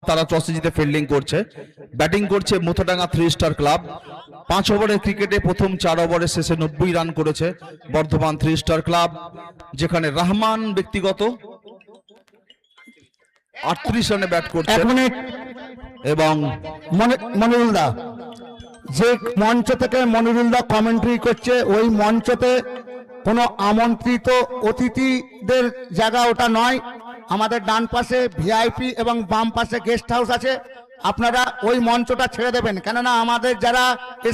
তারা টসে জিতে ফিল্ডিং করছে। ব্যাটিং করছে মোথাডাঙ্গা 3 স্টার ক্লাব। 5 ওভারের ক্রিকেটে প্রথম 4 ওভারের শেষে 90 রান করেছে বর্ধমান 3 স্টার ক্লাব, যেখানে রহমান ব্যক্তিগত 38 রানে ব্যাট করছে। এবং মনিরুল দা, যে মঞ্চ থেকে মনিরুল দা কমেন্ট্রি করছে, ওই মঞ্চতে কোনো আমন্ত্রিত অতিথিদের জায়গা ওটা নয়। আমাদের ডান পাশে ভিআইপি এবং বাম পাশে গেস্ট হাউস আছে, আপনারা ওই মঞ্চটা ছেড়ে দেবেন, কেননা আমাদের যারা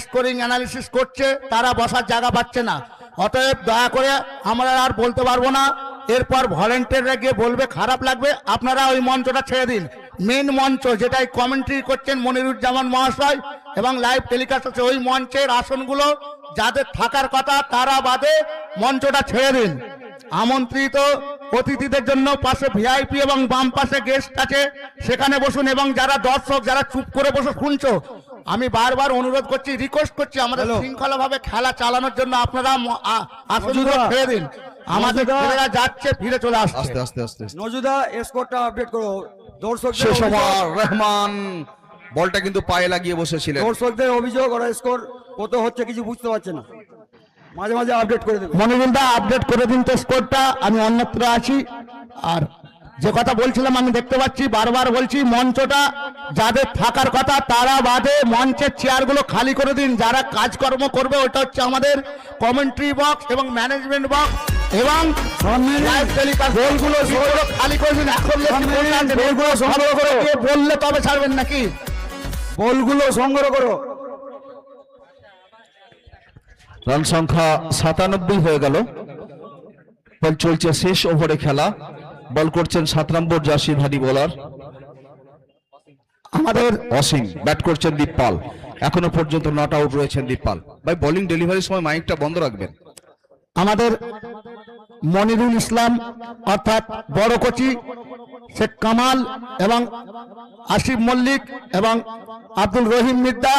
স্কোরিং অ্যানালিসিস করছে তারা বসার জায়গা পাচ্ছে না। অতএব দয়া করে আমরা আর বলতে পারবো না, এরপর ভলেন্টিয়াররা গিয়ে বলবে, খারাপ লাগবে, আপনারা ওই মঞ্চটা ছেড়ে দিন। মেন মঞ্চ যেটাই কমেন্ট্রি করছেন মনিরুজ্জামান মহাশয় এবং লাইভ টেলিকাস্ট আছে, ওই মঞ্চের আসনগুলো যাদের থাকার কথা তারা বাদে মঞ্চটা ছেড়ে দিন। আমন্ত্রিত অতিথিদের জন্য পাশে ভিআইপি এবং বাম পাশে গেস্ট আছে, সেখানে বসুন। এবং যারা দর্শক, যারা চুপ করে বসে শুনছো, আমি বারবার অনুরোধ করছি, রিকোয়েস্ট করছি, আমাদের শৃঙ্খলাভাবে খেলা চালানোর জন্য আপনারা আসনগুলো ছেড়ে দিন। আমাদের ছেলেরা যাচ্ছে, ফিরে চলে আসছে। আস্তে আস্তে আস্তে নজুদা স্কোরটা আপডেট করো। শেষ ওভার, রহমান বলটা কিন্তু পায়ে লাগিয়ে বসেছিলেন। দর্শকদের অভিযোগ, ওরা স্কোর কত হচ্ছে কিছু বুঝতে পারছে না, মাঝে মাঝে আপডেট করে দেবে। মনিরুল দা আপডেট করে দিন তো স্কোরটা, আমি অন্যত্র আছি। আর যে কথা বলছিলাম, আমি দেখতে পাচ্ছি, বারবার বলছি, মঞ্চটা যাদের থাকার কথা তারা বাদে মঞ্চের চেয়ারগুলো খালি করে দিন। যারা কাজকর্ম করবে, ওটা হচ্ছে আমাদের কমেন্ট্রি বক্স এবং ম্যানেজমেন্ট বক্স এবং লাইভ টেলিকাস্ট, গোলগুলো খালি করে দিন। এখন গোলগুলো সংগ্রহ করে বললে তবে ছাড়বেন নাকি? বলগুলো সংগ্রহ করো। রান সংখ্যা 97 হয়ে গেল। বল চলছে শেষ ওভারে খেলা। বল করছেন 7 নম্বর জার্সিধারী বোলার আমাদের অসীম, ব্যাট করছেন দীপপাল। এখনো পর্যন্ত নট আউট রয়েছেন দীপপাল। ভাই বোলিং ডেলিভারির সময় মাইকটা বন্ধ রাখবেন। আমাদের মনিরুল ইসলাম অর্থাৎ বড় কোচি, শেখ কামাল এবং আসিফ মল্লিক এবং আব্দুল রহিম মির্জা,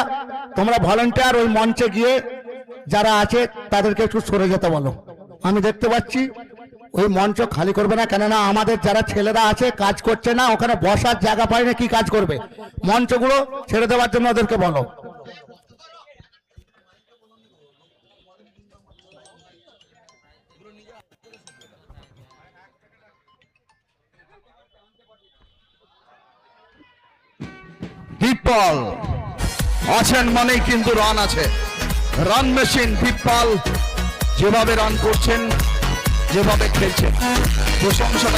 তোমরা ভলান্টিয়ার ওই মঞ্চে গিয়ে যারা আছে তাদেরকে একটু সরে যেতে বলো। আমি দেখতে পাচ্ছি ওই মঞ্চ খালি করবে না, কেননা আমাদের যারা ছেলেরা আছে কাজ করছে না, ওখানে বসার জায়গা পায় না, কি কাজ করবে? মঞ্চগুলো ছেড়ে দেওয়ার জন্য ওদেরকে বলো। দীপপাল আছেন মানেই কিন্তু রান আছে। রান মেশিন দীপপাল, যেভাবে রান করছেন, যেভাবে খেলছেন, প্রশংসাটা